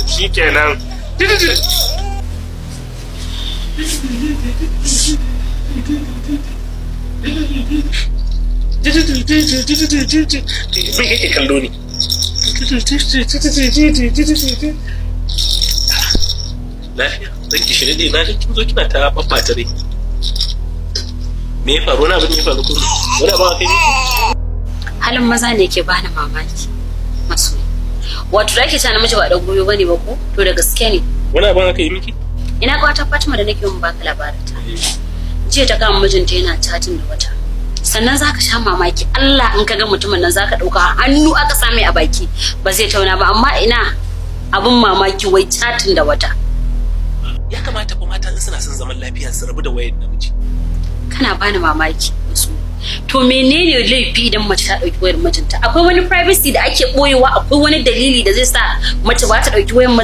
Shikenan. Me kake kallo ne? Lafiya, zan ki shirye dai na ga kin zo kina ta babbata dai. Me ya faru? Wani abin ya faru ko? Wani abin kai ne? Halin maza ne ke bani mamaki. Masu. Wato da ake ta namiji ba dan goyo bane ba ko? To da gaske ne. Wani abin aka yi miki? Ina ga wata Fatima da nake mun baka labarin ta. Jiya ta kama mijinta yana chatin da wata. Sannan zaka sha mamaki Allah in ka ga mutumin nan zaka dauka hannu aka same a baki ba zai tauna ba amma ina abin mamaki wai chatin da wata. Ya kamata fa mata in suna son zaman lafiya su rabu da wayar namiji. Kana bani mamaki Masu. To menene laifi idan mace ta dauki wayar mijinta? Akwai wani privacy da ake boyewa, akwai wani dalili da zai sa mace ba ta dauki wayar